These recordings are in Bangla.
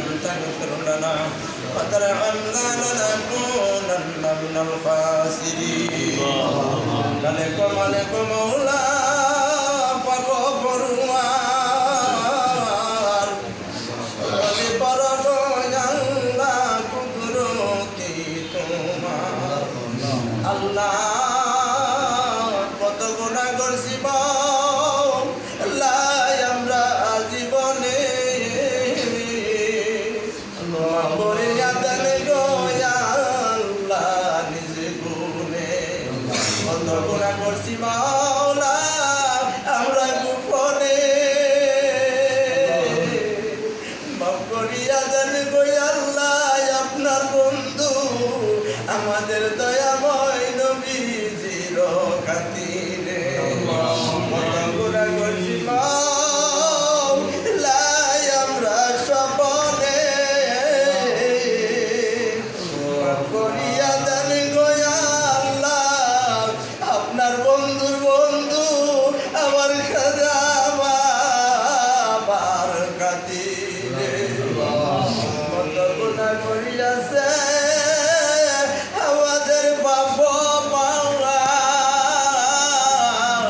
تغفر لنا وترحمنا لنكونن من الخاسرين ملك ملك مولا فغفروار বলি পরগ আল্লাহ কুদরতি তোমার আল্লাহ কত গুনাহ করছি আমরা জীবনে মরে যাবে গো আল্লাহ নিজে গুনে কত গুনাহ করছি মাওলা আমরা গোপনে মাফ করিয়া দেন গো আল্লাহ আপনার বন্ধু আমাদের দয়াময় নবীজির খাতিরে কত গুনাহ করছি মাওলা আমরা সপনে মাফ করিয়া দেন গো আল্লাহ আপনার বন্ধুর বন্ধু আমার খাজা বাবার খাতিরে কত গুনাহ করিয়াছে আমাদের বাপ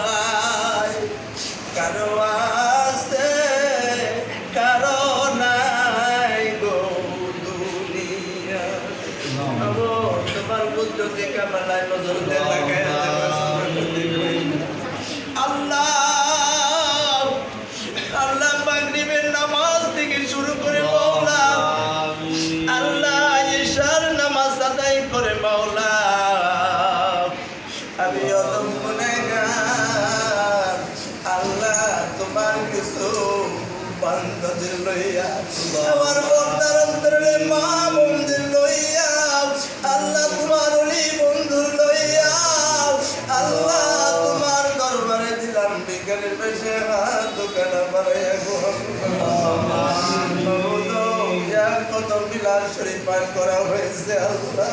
মাওলায় কারো আছে কারো নাই গো দুনিয়া তোমার কুদরতি কামালায় নজর দিয়ে তাকায় আল্লাহ আল্লাহ মাগরিবের নামাজ থেকে শুরু করে মাওলা আল্লাহ ইশার নামাজ আদায় করে মাওলা আমি অদম গুনাহগার আল্লাহ তোমার কিছু বান্দাদের লইয়া আমার বন্দার অন্তরে মা বোনদের লইয়া আল্লাহ তোমার ওলি বন্ধুর লইয়া আল্লাহ তোমার দরবারে দিলাম বিজ্ঞানের বেশে হাত দোকানা বাড়াইয়া কত বিলাস শরীফ পাঠ করা হয়েছে আল্লাহ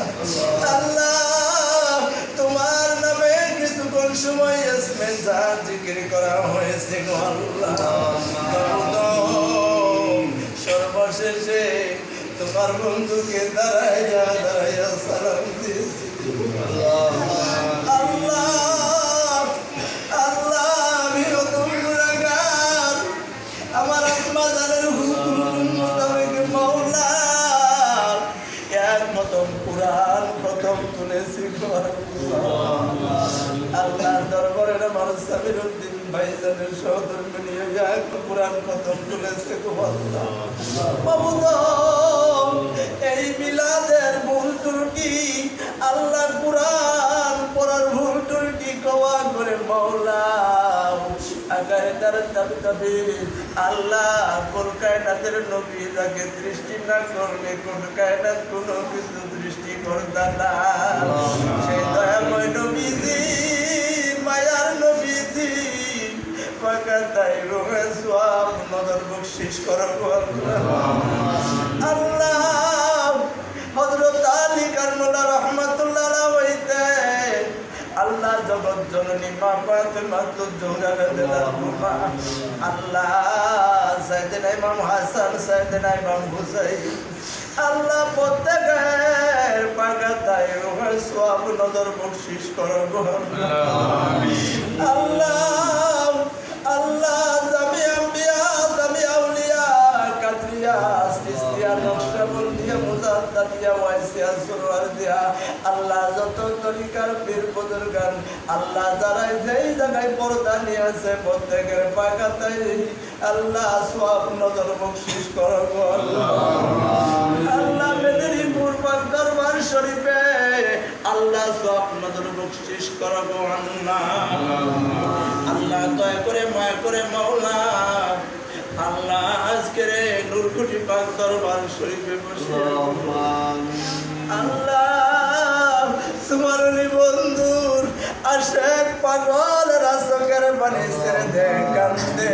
আল্লাহ তোমার নামে কিছুক্ষণ সময় ইসমের যার জিকির করা হয়েছে গো আল্লাহ সর্বশেষে তোমার বন্ধুকে দাঁড়াইয়া দাঁড়াইয়া সালাম দিয়েছি আল্লাহ আল্লাহ আমি অদম গুনাহগার আমার আত্মা জানের হুকুম মোতাবেক মাওলা এক খতম কুরআন প্রথম তুলেছি আল্লাহর দরবারে আমার সাবির উদ্দিন ভাইজানের সহধর্মী নিয়ে এক কুরআন প্রথম তুলেছে গো আল্লাহ মাবুদ এই মিলাদের ভুল ত্রুটি আল্লাহ কুরআন পড়ার ভুল ত্রুটি ক্ষমা করে মাওলা আগারে তার তবে আল্লাহ কোন কায়নাতের নবী যাকে দৃষ্টি না করলে কোন কায়নাত কোনো কিছু দৃষ্টি করতা না সেই দয়াময় নবীজি মায়ার নবীজি পাকাতাই রোহে সওয়াব নজর বখশিশ করো আল্লাহ হযরত আলী কারমুল্লাহ রাহমাতুল্লাহ আলাইহি আল্লাহ জগৎ জননী মা ফাতেমা জোহরা রাদিয়াল্লাহু আনহা আল্লাহ সাইয়েদনা ইমাম হাসান সাইয়েদনা ইমাম হুসাইন আল্লাহ প্রত্যেকের পাগাতায় রোহের সওয়াব নজর বখশিশ করো আমিন আল্লাহ আল্লাহ জামি আম্বিয়া জামি আউলিয়া কাদরিয়া সিস্তিয়া নকশবন্দিয়া মুজাদ্দাদিয়া ওয়াইসিয়া সুরওয়ারদিয়া আল্লাহ যত তরিকার পীর বুজুর্গান আল্লাহ যারা যেই জায়গায় পর্দা নিয়ে আছে প্রত্যেকের পাগাতায় আল্লাহ সওয়াব নজর বখশিশ করো আল্লাহ মেদিনীপুর পাক দরবার শরীফে আল্লাহ সওয়াব নজর বখশিশ করো আল্লাহ দয়া করে মায়া করে মাওলা আল্লাহ আজকের নূরকুটি পাক দরবার শরীফে বসে আল্লাহ তোমার ওলি বন্ধুর আশেক পাগল রাসকের বাণী ছেড়ে দে কান্দে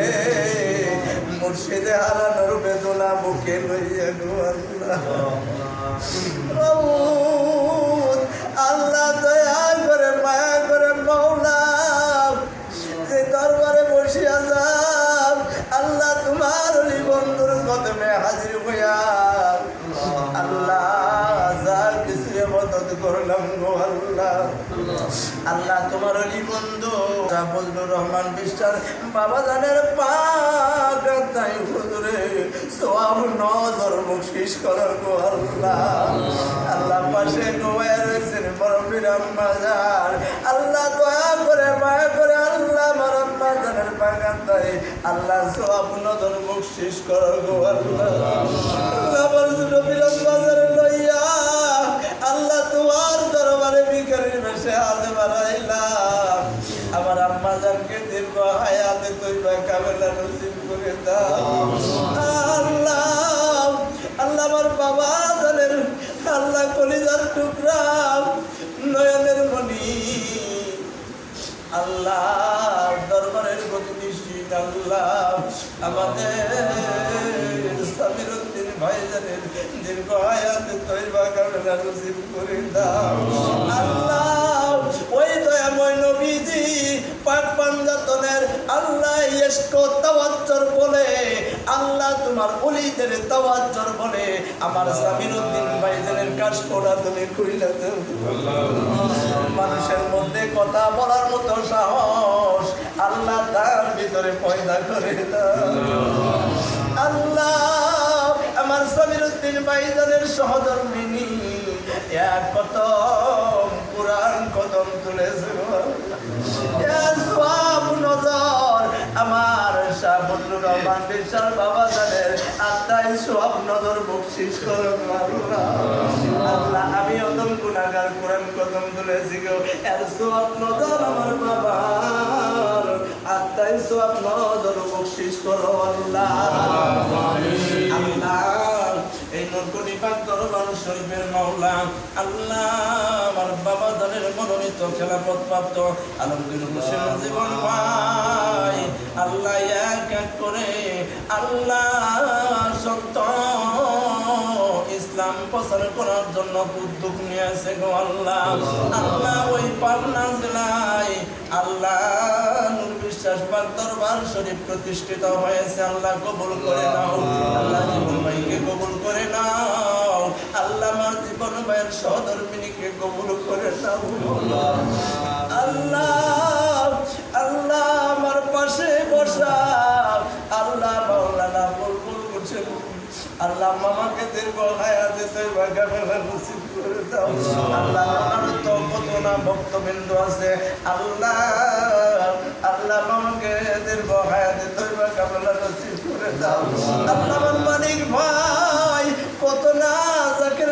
মুর্শিদে হারানোর বেদনা বুকে লইয়া গো আল্লাহ আল্লাহ দয়া করে মায়া করে মাওলা যে দরবারে বসিয়া যাও আল্লাহ তোমার ওলি বন্ধুর কদমে হাজির হইয়া দিলাম গো আল্লাহ। আল্লাহ তোমার অলি বন্ধু ফজলুর রহমান বিশ্বাস বাবা জানের পাক তাই হুজুরে সওয়াব নজর বখশিশ করো গো আল্লাহ। আল্লাহ পাশে গোয়া রয়েছেন বড় বিরাম্মা যান, আল্লাহ দয়া করে মায়া করে আল্লাহ আমার আম্মা জানের পাক তাই আল্লাহ সওয়াব নজর বখশিশ করো গো আল্লাহ। আল্লাহ বলছিল বিরাম্মা যান লইয়া আল্লাহ তোমার দরবারে ভিখারির বেশে হাত বাড়াইলাম, আমার আম্মা জানকে দীর্ঘ হায়াতে তৈবা কামেলা নসিব করে দাও আল্লাহ। আল্লাহ আমার বাবা জানের আল্লাহ কলিজার টুকরা নয়নের মণি আল্লাহ দরবারের প্রতিনিধি আল্লাহ আমাদের সামির উদ্দিন ভাইজানের দীর্ঘ হায়াতে তৈবা কামেলা নসিব করে দাও আল্লাহ। ওই দয়াময় নবীজি পাক পাঞ্জাতনের আল্লাহ ইশকো তাওয়াজ্জুর বলে আল্লাহ তোমার ওলিদের তাওয়াজ্জুর বলে আমার সামির উদ্দিন ভাইজানের কাশফোড়া তুমি খুইলা দাও মানুষের মধ্যে কথা বলার মতো সাহস আল্লাহ তার ভিতরে পয়দা করে দাও আল্লাহ। আমার সামির উদ্দিন ভাইজানের সহধর্মিনী এক কদম কুরআন কদম তুলেছে সওয়াব নজর আমার শাহ ফজলুর রহমান বিশ্বাস বাবা জানের আত্মায় সওয়াব নজর বখশিশ করো আল্লাহ। আল্লাহ আমি অদম গুনাহগার কুরআন কদম তুলেছি গো এর সওয়াব নজর আমার বাবার আত্মায় সওয়াব নজর বখশিশ করো আল্লাহ। আল্লাহ এই নরকনি পাক দরবার শরীফের মাওলা আল্লাহ আমার বাবা জানের মনোনীত খেলাফত প্রাপ্ত আলমগীর হোসেন জীবন ভাই আল্লাহ এক এক করে আল্লাহ সত্য ইসলাম প্রচার করার জন্য উদ্যোগ নিয়েছে গো আল্লাহ। আল্লাহ ওই পাবনা জেলায় আল্লাহ নূর বিশ্বাস পাক দরবার শরীফ প্রতিষ্ঠিত হয়েছে আল্লাহ কবুল করে নাও আল্লাহ জীবন ভাইকে কবুল করে নাও আল্লাহ আমার জীবন ভাইয়ের সহধর্মিনীকে কবুল করে নাও আল্লাহ। আল্লাহ আমার পাশে বসা আল্লাহ মাওলানা বুলবুল হোসেন আল্লাহ মামাকে দীর্ঘ হায়াতে তৈবা কামেলা নসিব করে দাও আল্লাহ। ওনার তো কত না ভক্তবৃন্দ আছে আল্লাহ আল্লাহ মামাকে দীর্ঘ হায়াতে তৈবা কামেলা নসিব করে দাও আল্লাহ। আমার মানিক ভাই কত না জাকির